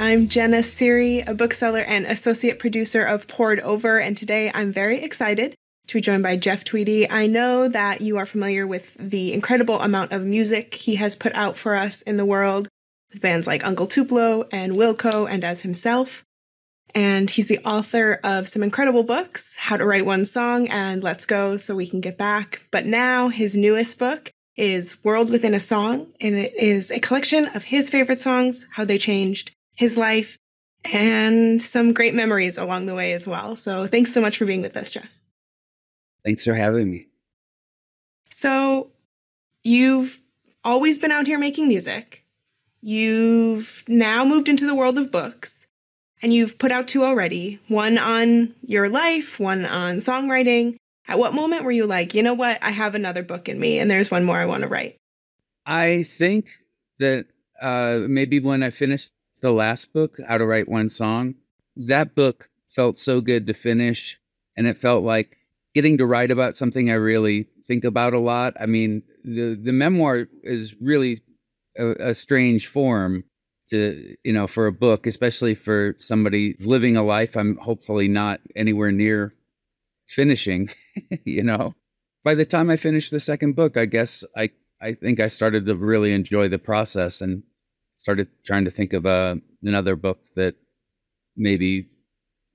I'm Jenna Seery, a bookseller and associate producer of Poured Over, and today I'm very excited to be joined by Jeff Tweedy. I know that you are familiar with the incredible amount of music he has put out for us in the world, with bands like Uncle Tupelo and Wilco and as himself. And he's the author of some incredible books, How to Write One Song and Let's Go So We Can Get Back. But now his newest book is World Within a Song, and it is a collection of his favorite songs, how they changed his life, and some great memories along the way as well. So thanks so much for being with us, Jeff. Thanks for having me. So you've always been out here making music. You've now moved into the world of books, and you've put out two already, one on your life, one on songwriting. At what moment were you like, you know what, I have another book in me and there's one more I want to write? I think that maybe when I finished the last book, How to Write One Song, that book felt so good to finish, and it felt like getting to write about something I really think about a lot. I mean, the memoir is really a strange form to, for a book, especially for somebody living a life I'm hopefully not anywhere near finishing. By the time I finished the second book, I guess I think I started to really enjoy the process and started trying to think of another book that maybe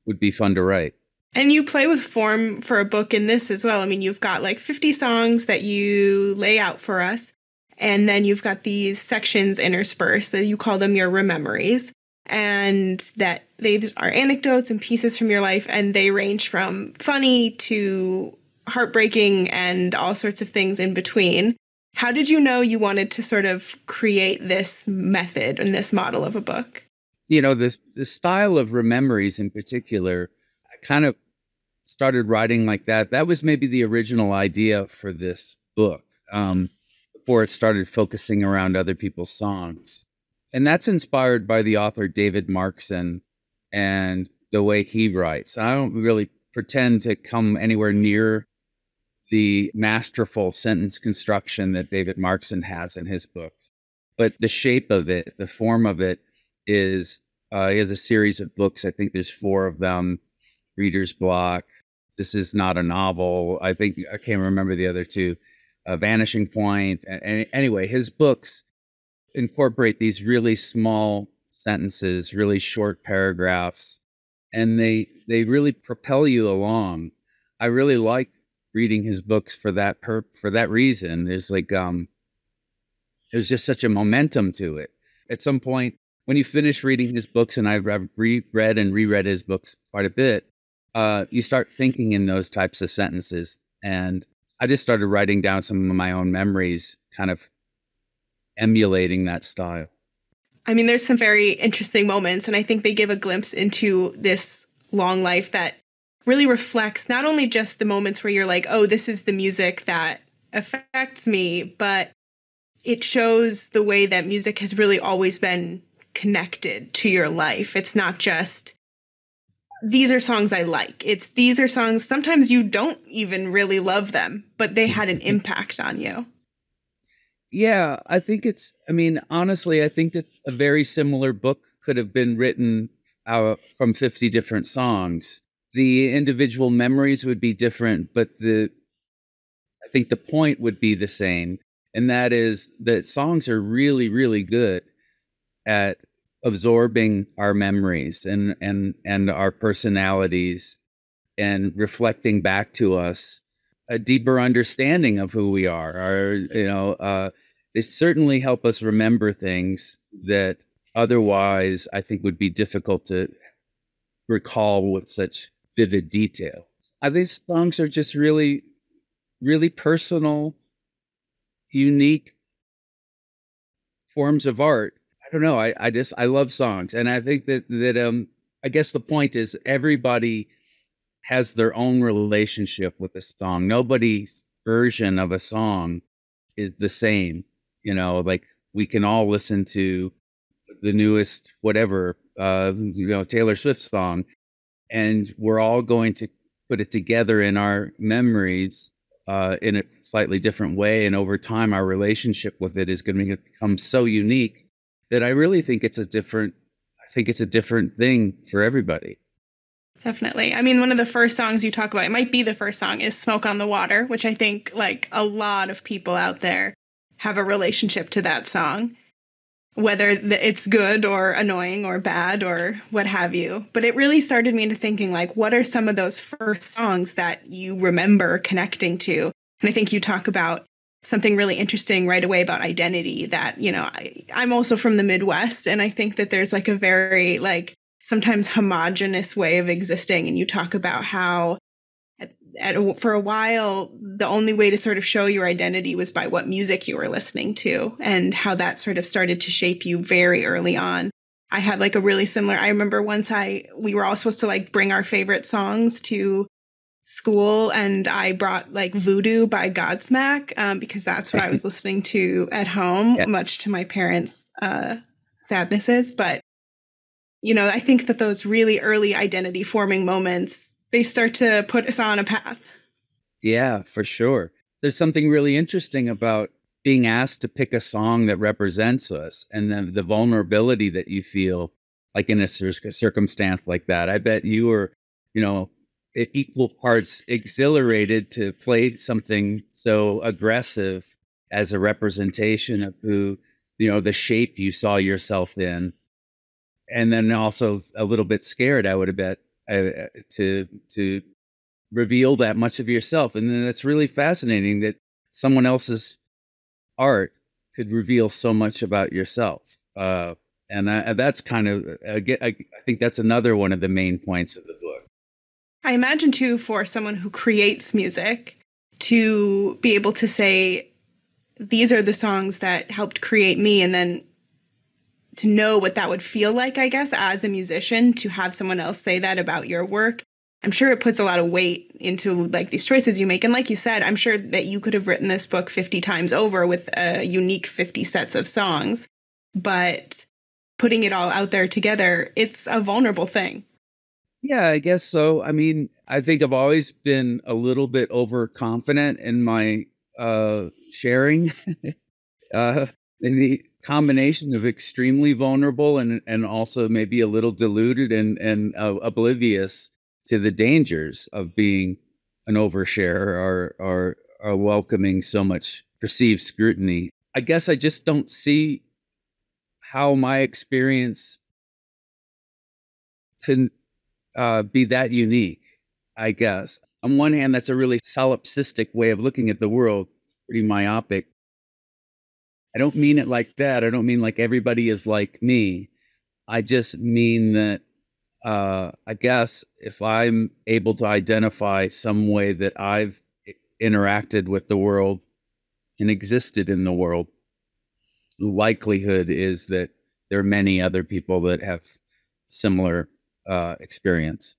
would be fun to write. And you play with form for a book in this as well. I mean, you've got like 50 songs that you lay out for us, and then you've got these sections interspersed that you call them your rememories, and that they are anecdotes and pieces from your life, and they range from funny to heartbreaking and all sorts of things in between. How did you know you wanted to sort of create this method and this model of a book? The style of rememories in particular, I kind of started writing like that. That was maybe the original idea for this book, before it started focusing around other people's songs. And that's inspired by the author David Markson and the way he writes. I don't really pretend to come anywhere near the masterful sentence construction that David Markson has in his books. But the shape of it, the form of it is, he has a series of books. I think there's 4 of them. Reader's Block, This Is Not a Novel. I can't remember the other 2. Vanishing Point. Anyway, his books incorporate these really small sentences, really short paragraphs, and they really propel you along. I really like reading his books for that reason. There's there's just such a momentum to it. At some point, when you finish reading his books, and I've reread and reread his books quite a bit, you start thinking in those types of sentences. And I just started writing down some of my own memories, kind of emulating that style. I mean, there's some very interesting moments, and I think they give a glimpse into this long life that really reflects not only just the moments where you're like, oh, this is the music that affects me, but it shows the way that music has really always been connected to your life. It's not just, these are songs I like. It's, these are songs, sometimes you don't even really love them, but they had an impact on you. Yeah, honestly, I think that a very similar book could have been written from 50 different songs. The individual memories would be different, but I think the point would be the same. And that is that songs are really, really good at absorbing our memories and our personalities and reflecting back to us a deeper understanding of who we are. They certainly help us remember things that otherwise I think would be difficult to recall with such vivid detail. These songs are just really, really personal, unique forms of art. I don't know. I love songs, and I think that I guess the point is everybody has their own relationship with a song. Nobody's version of a song is the same. Like we can all listen to the newest whatever Taylor Swift song, and we're all going to put it together in our memories in a slightly different way. And over time, our relationship with it is going to become so unique that I really think it's a different I think it's a different thing for everybody. Definitely. I mean, one of the first songs you talk about, it might be the first song, is Smoke on the Water, which I think like a lot of people out there have a relationship to that song, whether it's good or annoying or bad or what have you. But it really started me into thinking, like, what are some of those first songs that you remember connecting to? And I think you talk about something really interesting right away about identity, that, you know, I'm also from the Midwest, and I think that there's like a very like sometimes homogenous way of existing. And you talk about how for a while, the only way to sort of show your identity was by what music you were listening to, and how that sort of started to shape you very early on. I had like a really similar, I remember once we were all supposed to like bring our favorite songs to school, and I brought like Voodoo by Godsmack, because that's what I was listening to at home, Yeah. much to my parents' sadnesses. But, you know, I think that those really early identity forming moments, they start to put us on a path. Yeah, for sure. There's something really interesting about being asked to pick a song that represents us, and then the vulnerability that you feel like in a circumstance like that. I bet you were, you know, equal parts exhilarated to play something so aggressive as a representation of who, you know, the shape you saw yourself in. And then also a little bit scared, I would have bet, to reveal that much of yourself. And then that's really fascinating that someone else's art could reveal so much about yourself. And that's kind of, I think that's another one of the main points of the book. I imagine too, for someone who creates music, to be able to say, these are the songs that helped create me, and then to know what that would feel like, I guess, as a musician, to have someone else say that about your work. I'm sure it puts a lot of weight into like these choices you make. And like you said, I'm sure that you could have written this book 50 times over with a unique 50 sets of songs, but putting it all out there together, it's a vulnerable thing. Yeah, I guess so. I mean, I think I've always been a little bit overconfident in my sharing. uh, in the combination of extremely vulnerable and also maybe a little deluded and oblivious to the dangers of being an overshare or welcoming so much perceived scrutiny. I guess I just don't see how my experience can be that unique, I guess. On one hand, that's a really solipsistic way of looking at the world. It's pretty myopic. I don't mean it like that. I don't mean like everybody is like me. I just mean that I guess if I'm able to identify some way that I've interacted with the world and existed in the world, the likelihood is that there are many other people that have similar experience.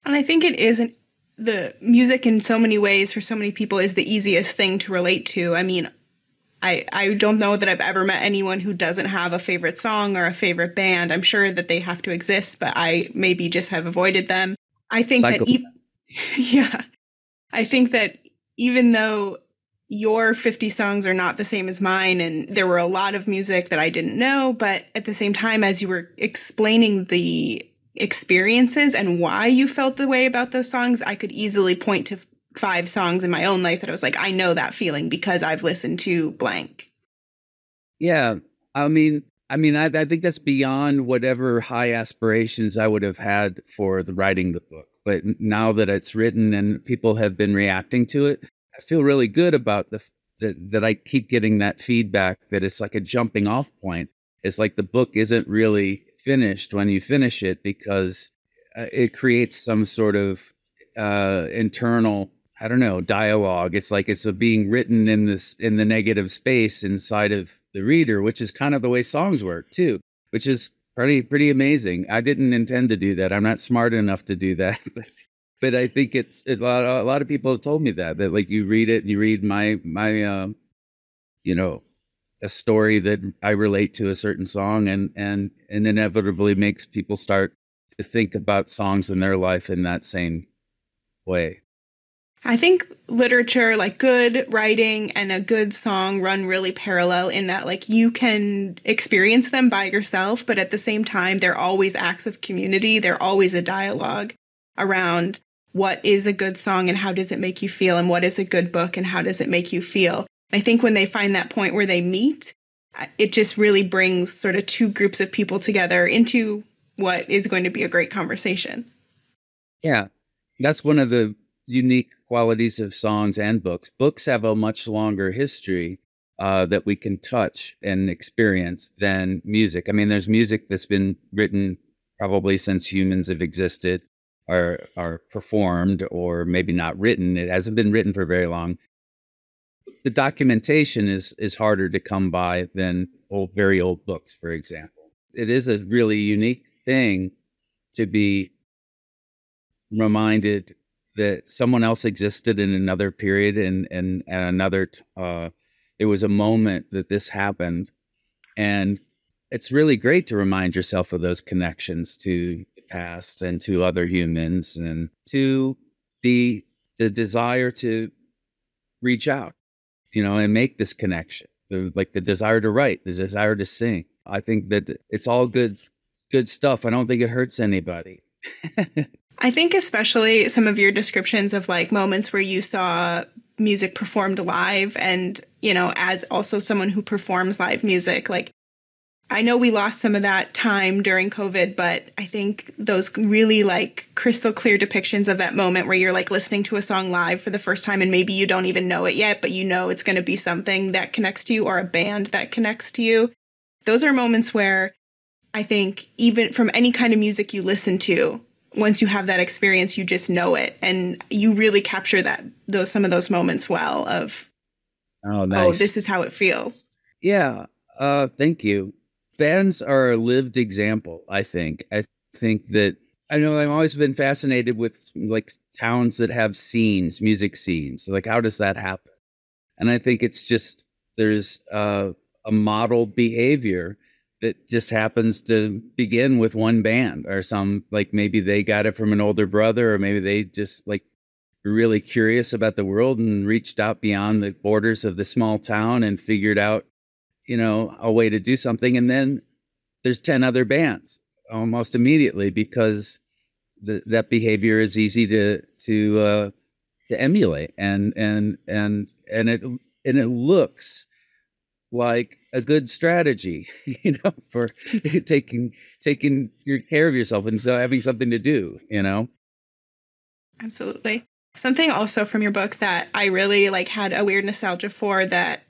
And I think it isn't, the music in so many ways for so many people is the easiest thing to relate to. I mean, I don't know that I've ever met anyone who doesn't have a favorite song or a favorite band. I'm sure that they have to exist, but I maybe just have avoided them. I think Psycho- that, yeah, I think that even though your 50 songs are not the same as mine, and there were a lot of music that I didn't know, but at the same time, as you were explaining the experiences and why you felt the way about those songs, I could easily point to 5 songs in my own life that I was like, I know that feeling because I've listened to blank. Yeah, I think that's beyond whatever high aspirations I would have had for the writing the book. But now that it's written and people have been reacting to it, I feel really good about that I keep getting that feedback that it's like a jumping off point. It's like the book isn't really finished when you finish it because it creates some sort of internal, I don't know, dialogue. It's like it's being written in the negative space inside of the reader, which is kind of the way songs work too, which is pretty amazing. I didn't intend to do that. I'm not smart enough to do that, but I think it's a lot of people have told me that like you read it, you read my you know, a story that I relate to a certain song, and inevitably makes people start to think about songs in their life in that same way. I think literature, like good writing and a good song, run really parallel in that, like, you can experience them by yourself, but at the same time, they're always acts of community. They're always a dialogue around what is a good song and how does it make you feel, and what is a good book and how does it make you feel. I think when they find that point where they meet, it just really brings sort of two groups of people together into what is going to be a great conversation. Yeah, that's one of the unique qualities of songs and books. Books have a much longer history that we can touch and experience than music. I mean, there's music that's been written probably since humans have existed, or are performed, or maybe not written. It hasn't been written for very long. The documentation is harder to come by than very old books, for example. It is a really unique thing to be reminded that someone else existed in another period, and another there was a moment that this happened, and it's really great to remind yourself of those connections to the past and to other humans, and to the desire to reach out, and make this connection, like the desire to write, the desire to sing. I think that it's all good stuff. I don't think it hurts anybody. I think especially some of your descriptions of like moments where you saw music performed live and, as also someone who performs live music, like I know we lost some of that time during COVID, but I think those really like crystal clear depictions of that moment where you're like listening to a song live for the first time and maybe you don't even know it yet, but it's going to be something that connects to you or a band that connects to you. Those are moments where I think even from any kind of music you listen to, once you have that experience, you just know it. And you really capture some of those moments well of, Oh, oh, nice. this is how it feels. Yeah, thank you. Bands are a lived example, I think. I think that I know I've always been fascinated with like towns that have scenes, music scenes. Like, how does that happen? And I think it's just there's a modeled behavior that just happens to begin with one band, or some, like, maybe they got it from an older brother, or maybe they just like were really curious about the world and reached out beyond the borders of the small town and figured out, a way to do something. And then there's 10 other bands almost immediately, because that behavior is easy to emulate, and it looks like a good strategy, for taking your care of yourself and so having something to do. Absolutely. Something also from your book that I really like had a weird nostalgia for that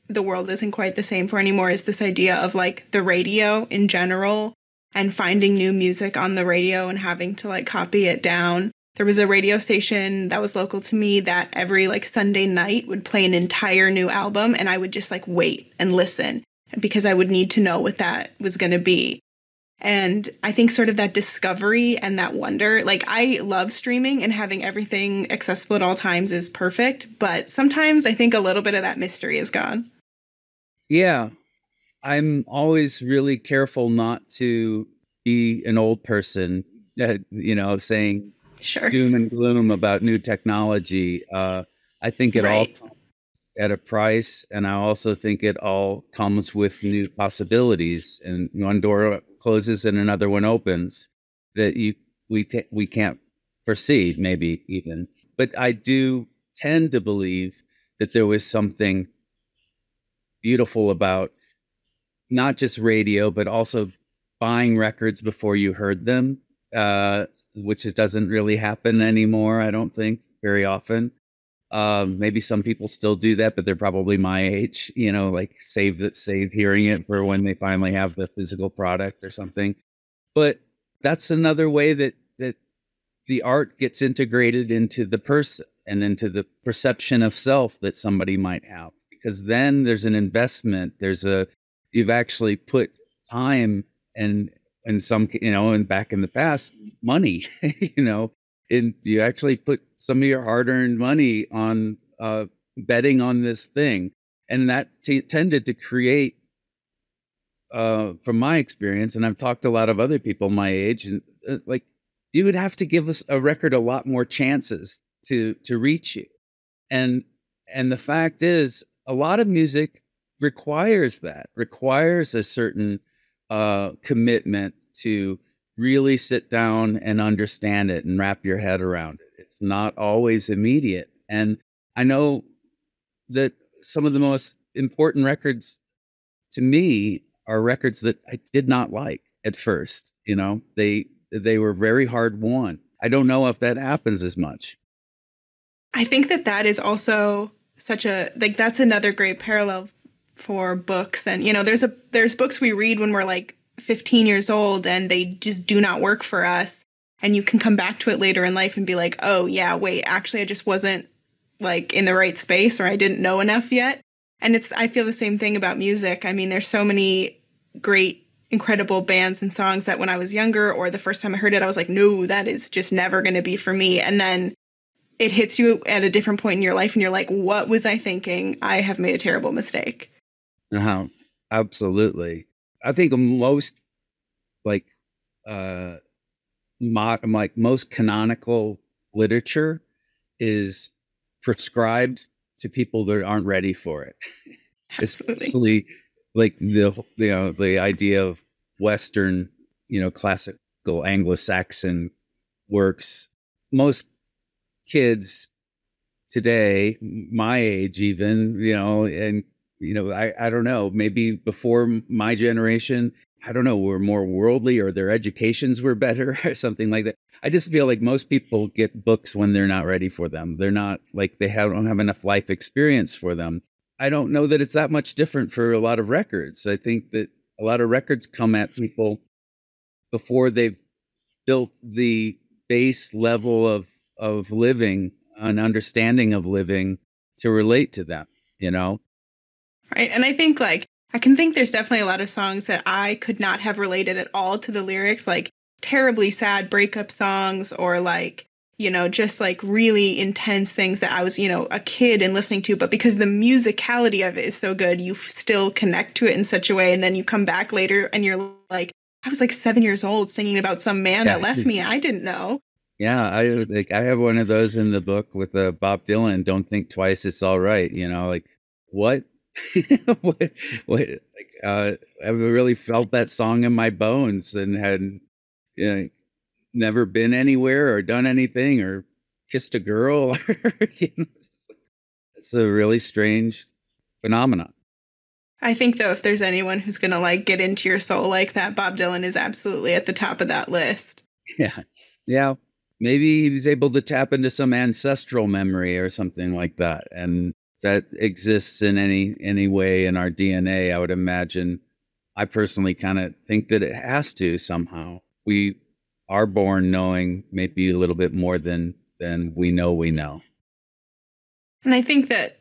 the world isn't quite the same for anymore is this idea of like the radio in general and finding new music on the radio and having to like copy it down. There was a radio station that was local to me that every like Sunday night would play an entire new album, and I would just like wait and listen because I would need to know what that was going to be. And I think sort of that discovery and that wonder, like I love streaming and having everything accessible at all times is perfect, but sometimes I think a little bit of that mystery is gone. Yeah, I'm always really careful not to be an old person, saying Sure. doom and gloom about new technology. I think it all Right. comes at a price, and I also think it all comes with new possibilities. And one door closes and another one opens that we can't foresee, maybe even. But I do tend to believe that there was something beautiful about not just radio, but also buying records before you heard them, which it doesn't really happen anymore, I don't think, very often. Maybe some people still do that, but they're probably my age, like save hearing it for when they finally have the physical product or something. But that's another way that the art gets integrated into the person and into the perception of self that somebody might have, because then there's an investment, you've actually put time, and and back in the past, money, and you actually put some of your hard-earned money on betting on this thing, and that tended to create, from my experience, and I've talked to a lot of other people my age, and like, you would have to give us a record a lot more chances to reach you. And the fact is, a lot of music requires a certain commitment to really sit down and understand it and wrap your head around it. It's not always immediate. And I know that some of the most important records to me are records that I did not like at first. They were very hard won. I don't know if that happens as much. I think that is also that's another great parallel for books. And there's books we read when we're like 15 years old and they just do not work for us, and you can come back to it later in life and be like, oh yeah, wait, actually I just wasn't like in the right space, or I didn't know enough yet. And I feel the same thing about music. I mean, there's so many great, incredible bands and songs that when I was younger, or the first time I heard it, I was like, no, that is just never going to be for me. And then it hits you at a different point in your life and you're like, what was I thinking? I have made a terrible mistake. Absolutely. I think most like most canonical literature is prescribed to people that aren't ready for it. Absolutely. Especially like the idea of Western, classical Anglo-Saxon works. Most kids today, my age even, and I don't know, maybe before my generation, I don't know, were more worldly, or their educations were better or something like that. I just feel like most people get books when they're not ready for them. They're not like don't have enough life experience for them. I don't know that it's that much different for a lot of records. I think that a lot of records come at people before they've built the base level of living, an understanding of living to relate to them, Right. And I think I can think there's definitely a lot of songs that I could not have related at all to the lyrics, like terribly sad breakup songs, or just like really intense things that I was, a kid and listening to. But because the musicality of it is so good, you still connect to it in such a way. And then you come back later and you're like, I was like 7 years old singing about some man that left me. I didn't know. Yeah, I have one of those in the book with Bob Dylan. Don't think twice, it's all right. What? what? I really felt that song in my bones, and had never been anywhere or done anything or kissed a girl. It's a really strange phenomenon. I think, though, if there's anyone who's going to get into your soul like that, Bob Dylan is absolutely at the top of that list. Yeah. Maybe he was able to tap into some ancestral memory or something like that. And that exists in any way in our DNA, I would imagine. I personally kind of think that it has to somehow. We are born knowing maybe a little bit more than we know. And I think that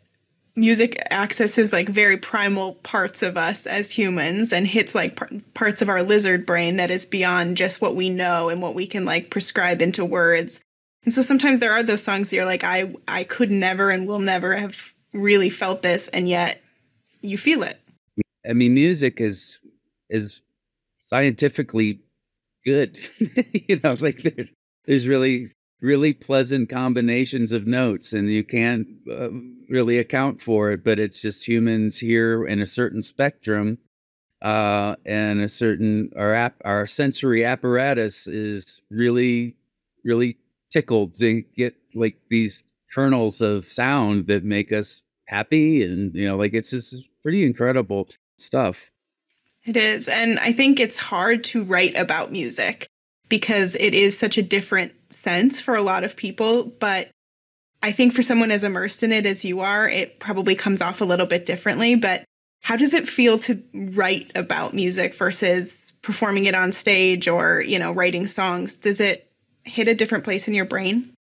music accesses very primal parts of us as humans and hits parts of our lizard brain that is beyond just what we know and what we can prescribe into words. And so sometimes there are those songs that you're like, I could never and will never have really felt this, and yet you feel it. I mean, music is scientifically good. There's really pleasant combinations of notes, and you can't really account for it, but it's just humans here in a certain spectrum, and a certain our sensory apparatus is really tickled to get these kernels of sound that make us happy, and it's just pretty incredible stuff. It is. And I think it's hard to write about music because it is such a different sense for a lot of people. But I think for someone as immersed in it as you are, it probably comes off a little bit differently. But how does it feel to write about music versus performing it on stage or, writing songs? Does it hit a different place in your brain?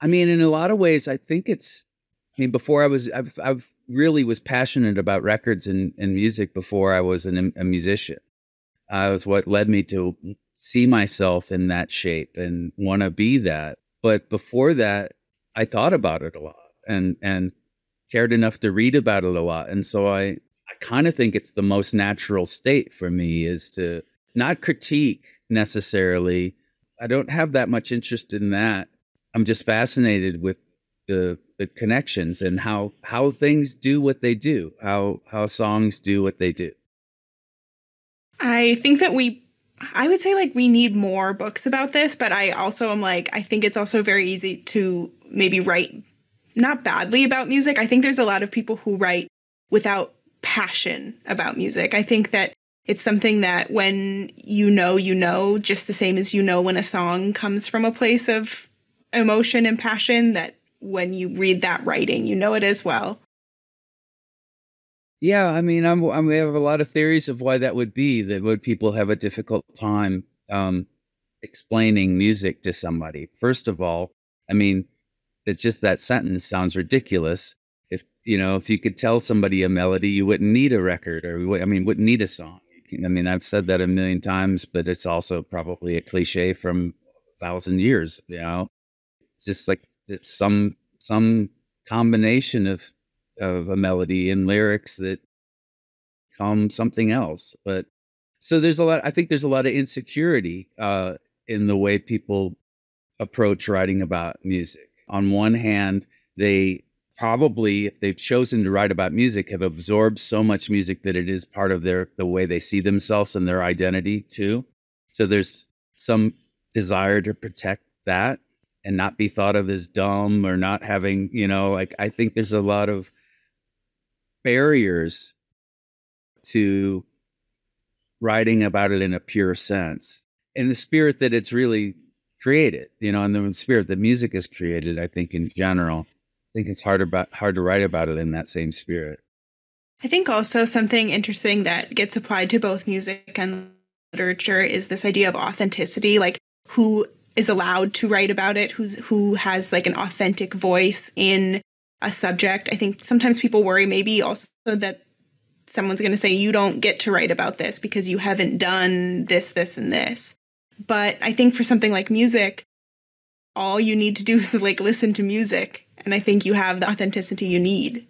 I mean, in a lot of ways, I think before I've really was passionate about records and music before I was a musician. It was what led me to see myself in that shape and want to be that. But before that, I thought about it a lot and cared enough to read about it a lot. And so I kind of think it's the most natural state for me is to not critique necessarily. I don't have that much interest in that. I'm just fascinated with the connections and how things do what they do, how songs do what they do. I think that I would say like we need more books about this, but I also am like, I think it's also very easy to maybe write not badly about music. I think there's a lot of people who write without passion about music. I think that it's something that when you know, just the same as you know when a song comes from a place of emotion and passion, that when you read that writing, you know it as well. Yeah, I mean, I have a lot of theories of why that would be. That would people have a difficult time explaining music to somebody. First of all, I mean, it's just that sentence sounds ridiculous. If you could tell somebody a melody, you wouldn't need a record, I mean, wouldn't need a song. I mean, I've said that a million times, but it's also probably a cliche from 1,000 years. It's just like it's some combination of a melody and lyrics that come something else. But so there's a lot. I think there's a lot of insecurity in the way people approach writing about music. On one hand, they probably, if they've chosen to write about music, have absorbed so much music that it is part of the way they see themselves and their identity too. So there's some desire to protect that and not be thought of as dumb or not having, like I think there's a lot of barriers to writing about it in a pure sense, in the spirit that it's really created, and the spirit that music is created. I think in general, I think it's hard to write about it in that same spirit. I think also something interesting that gets applied to both music and literature is this idea of authenticity, like who is allowed to write about it, who has like an authentic voice in a subject. I think sometimes people worry maybe also that someone's going to say you don't get to write about this because you haven't done this, this, and this. But I think for something like music, all you need to do is like listen to music, and I think you have the authenticity you need.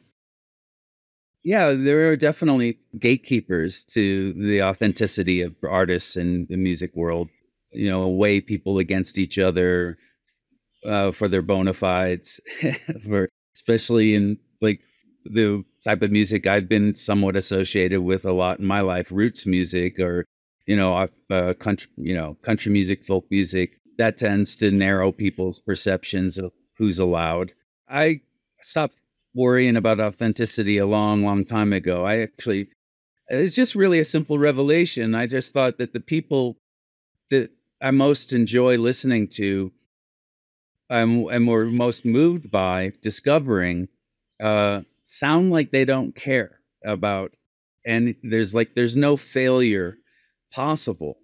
Yeah, there are definitely gatekeepers to the authenticity of artists in the music world. Weigh people against each other for their bona fides, for especially in like the type of music I've been somewhat associated with a lot in my life, roots music or country music, folk music. That tends to narrow people's perceptions of who's allowed. I stopped worrying about authenticity a long, long time ago. It's just really a simple revelation. I just thought that the people that I most enjoy listening to and were most moved by discovering sound like they don't care about, and there's no failure possible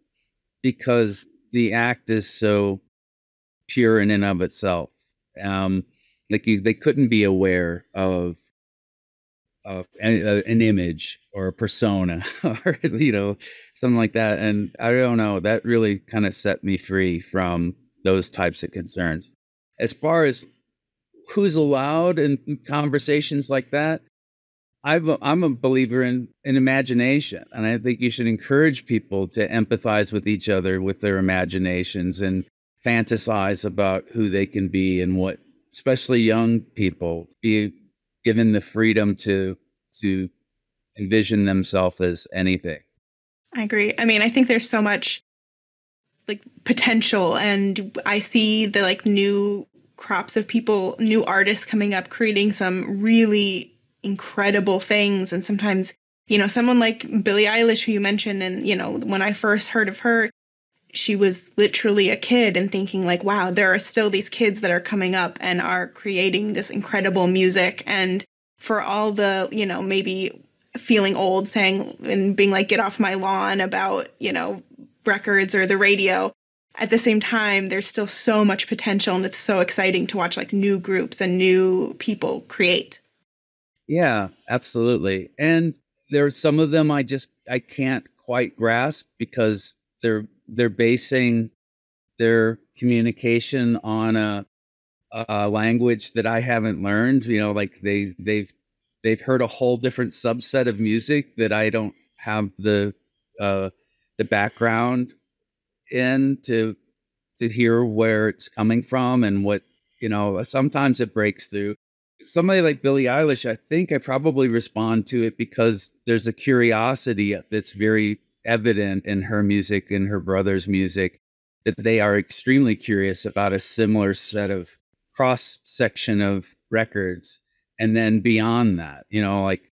because the act is so pure in and of itself. Um, they couldn't be aware of an image or a persona or something like that, and I don't know, that really kind of set me free from those types of concerns. As far as who's allowed in conversations like that, I'm a believer in imagination, and I think you should encourage people to empathize with each other with their imaginations and fantasize about who they can be and what, especially young people, be given the freedom to envision themselves as anything. I agree. I mean, I think there's so much like potential, and I see the like new crops of people, new artists coming up creating some really incredible things. And sometimes, someone like Billie Eilish, who you mentioned, and when I first heard of her, she was literally a kid, and thinking like, wow, there are still these kids that are coming up and are creating this incredible music. And for all the, maybe feeling old saying and being like, get off my lawn about, records or the radio, at the same time, there's still so much potential, and it's so exciting to watch like new groups and new people create. Yeah, absolutely. And there are some of them I can't quite grasp because they're basing their communication on a language that I haven't learned. Like they've heard a whole different subset of music that I don't have the background in to hear where it's coming from and what sometimes it breaks through. Somebody like Billie Eilish, I think I probably respond to it because there's a curiosity that's very evident in her music and her brother's music, that they are extremely curious about a similar set of cross section of records. And then beyond that, like,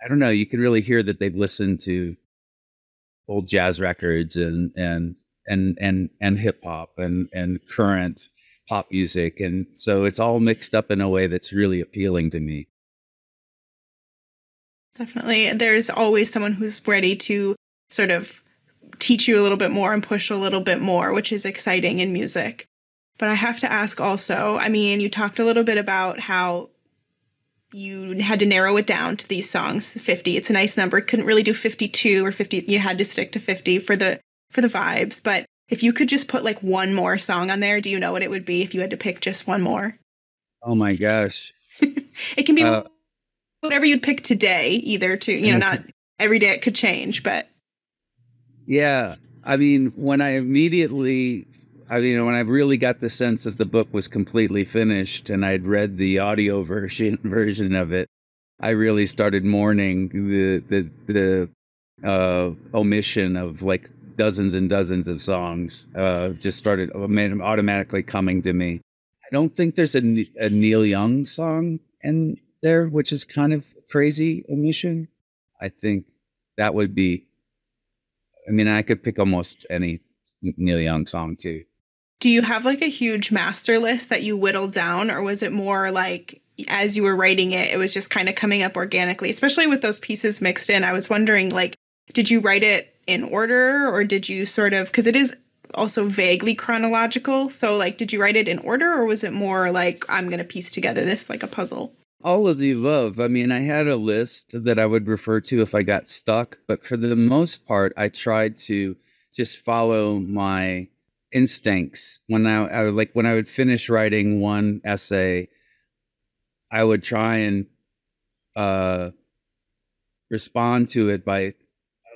I don't know, you can really hear that they've listened to old jazz records and hip hop and current pop music, and so it's all mixed up in a way that's really appealing to me. Definitely. There's always someone who's ready to sort of teach you a little bit more and push a little bit more, which is exciting in music. But I have to ask also, I mean, you talked a little bit about how you had to narrow it down to these songs, 50. It's a nice number. Couldn't really do 52 or 50. You had to stick to 50 for the vibes. But if you could just put like one more song on there, do you know what it would be if you had to pick just one more? Oh my gosh. It can be whatever you'd pick today, either to, not every day it could change, but. Yeah. I mean, when I really got the sense that the book was completely finished and I'd read the audio version of it, I really started mourning the omission of like dozens and dozens of songs. Just started automatically coming to me. I don't think there's a Neil Young song in there, which is kind of crazy omission. I think that would be. I mean, I could pick almost any Neil Young song too. Do you have like a huge master list that you whittled down, or was it more like as you were writing it, it was just kind of coming up organically, especially with those pieces mixed in? I was wondering, like, did you write it in order, or did you sort of, because it is also vaguely chronological, so like, did you write it in order, or was it more like, I'm going to piece together this like a puzzle? All of the above. I mean, I had a list that I would refer to if I got stuck, but for the most part, I tried to just follow my instincts. When when I would finish writing one essay, I would try and respond to it by,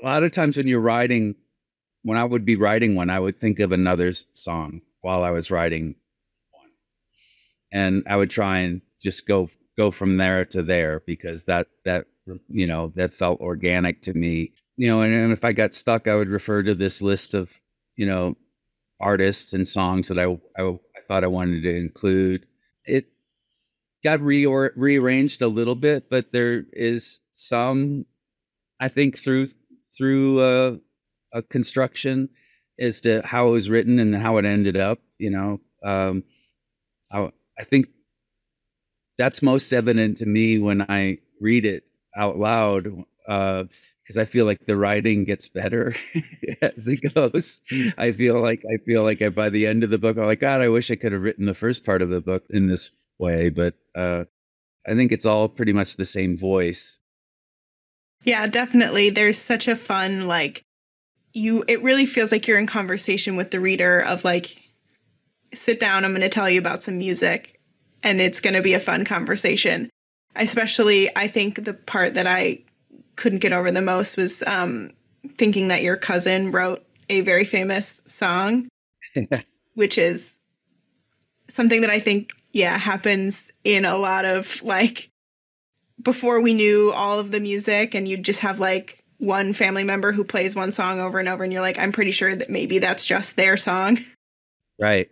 a lot of times when I would be writing one, I would think of another song while I was writing one, and I would try and just go from there to there, because that felt organic to me. And if I got stuck, I would refer to this list of artists and songs that I thought I wanted to include. It got rearranged a little bit, but there is some, I think, through a construction as to how it was written and how it ended up. I think that's most evident to me when I read it out loud, because I feel like the writing gets better as it goes. I feel like by the end of the book, I'm like, God, I wish I could have written the first part of the book in this way. But I think it's all pretty much the same voice. Yeah, definitely. There's such a fun, like, it really feels like you're in conversation with the reader of like, sit down, I'm going to tell you about some music. And it's going to be a fun conversation. Especially, I think the part that I couldn't get over the most was thinking that your cousin wrote a very famous song, which is something that I think, happens in a lot of, like, before we knew all of the music, and you just have, like, one family member who plays one song over and over, and you're like, I'm pretty sure that maybe that's just their song. Right.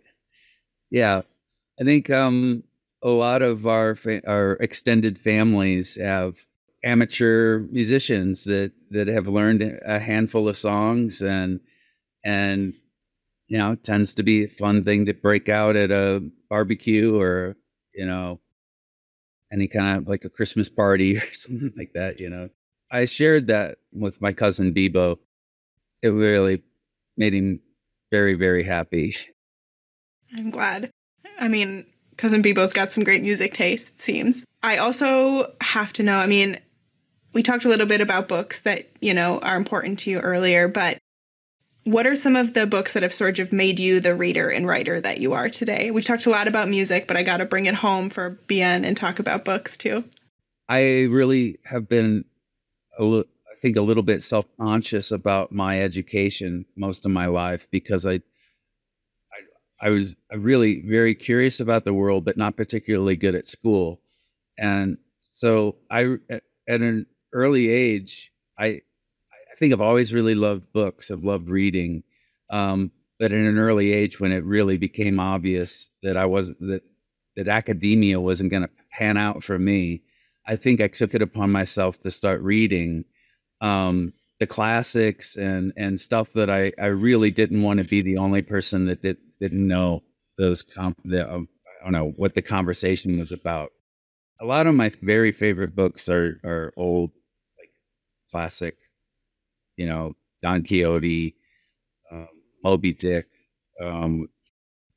Yeah. I think a lot of our extended families have amateur musicians that have learned a handful of songs, and it tends to be a fun thing to break out at a barbecue, or any kind of like a Christmas party or something like that. I shared that with my cousin Bebo. It really made him very, very happy. I'm glad. I mean, Cousin Bebo's got some great music taste, it seems. I also have to know, I mean, we talked a little bit about books that, are important to you earlier, but what are some of the books that have sort of made you the reader and writer that you are today? We've talked a lot about music, but I got to bring it home for BN and talk about books too. I really have been, I think, a little bit self-conscious about my education most of my life, because I I was really very curious about the world, but not particularly good at school. And so at an early age, I think I've always really loved books. I've loved reading. But at an early age, when it really became obvious that that academia wasn't going to pan out for me, I think I took it upon myself to start reading the classics and stuff that I really didn't want to be the only person that didn't know I don't know what the conversation was about. A lot of my very favorite books are old, like classic, Don Quixote, um, Moby Dick. Um,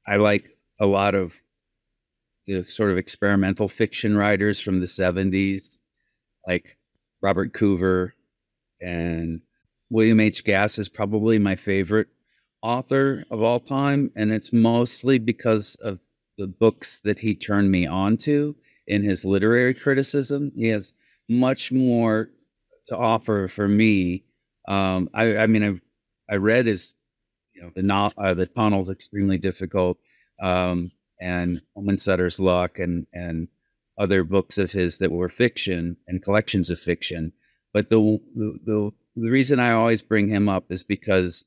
I like a lot of sort of experimental fiction writers from the 70s, like Robert Coover, and William H. Gass is probably my favorite author of all time, and it's mostly because of the books that he turned me on to in his literary criticism. He has much more to offer for me. I mean, I read his, the Tunnel's extremely difficult, and Woman Sutter's Luck, and other books of his that were fiction and collections of fiction. But the reason I always bring him up is because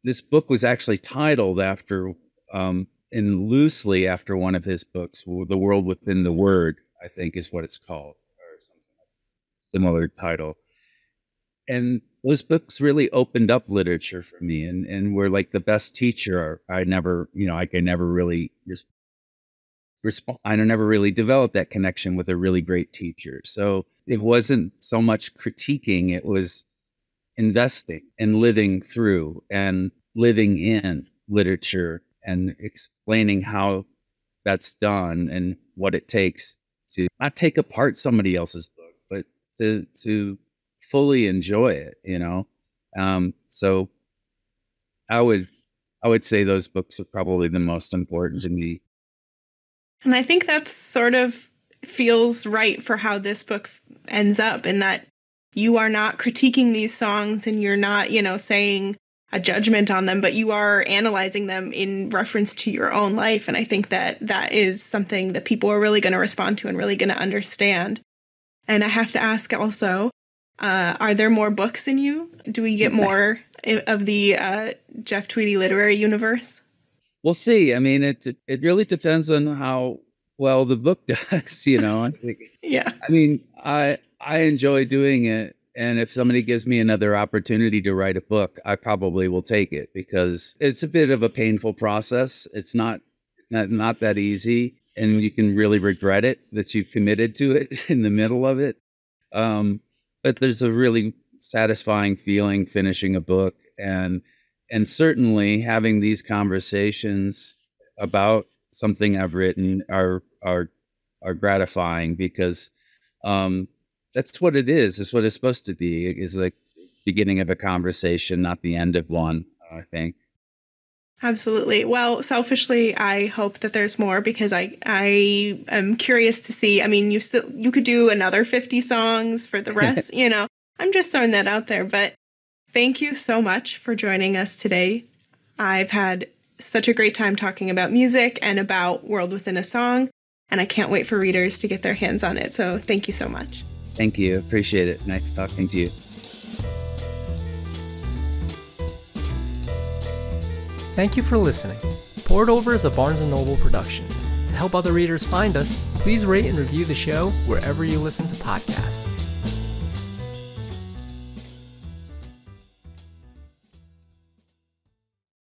this book was actually titled after, and loosely after one of his books, The World Within the Word, I think is what it's called, or something like similar title. And those books really opened up literature for me, and were like the best teacher. I never really I never really developed that connection with a really great teacher. So it wasn't so much critiquing, it was investing and living through and living in literature and explaining how that's done and what it takes to not take apart somebody else's book, but to fully enjoy it. So I would say those books are probably the most important to me. And I think that sort of feels right for how this book ends up, in that you are not critiquing these songs and you're not, saying a judgment on them, but you are analyzing them in reference to your own life. And I think that that is something that people are really going to respond to and really going to understand. And I have to ask also, are there more books in you? Do we get more of the Jeff Tweedy literary universe? We'll see. I mean, it really depends on how well the book does, I think. Yeah. I mean, I enjoy doing it, and if somebody gives me another opportunity to write a book, I probably will take it, because it's a bit of a painful process. It's not that easy, and you can really regret it that you've committed to it in the middle of it. But there's a really satisfying feeling finishing a book, and certainly having these conversations about something I've written are gratifying, because that's what it is. It's what it's supposed to be. It is like beginning of a conversation, not the end of one, I think. Absolutely. Well, selfishly, I hope that there's more, because I am curious to see. I mean, you could do another 50 songs for the rest, I'm just throwing that out there. But thank you so much for joining us today. I've had such a great time talking about music and about World Within a Song, and I can't wait for readers to get their hands on it. So thank you so much. Thank you. Appreciate it. Nice talking to you. Thank you for listening. Poured Over is a Barnes & Noble production. To help other readers find us, please rate and review the show wherever you listen to podcasts.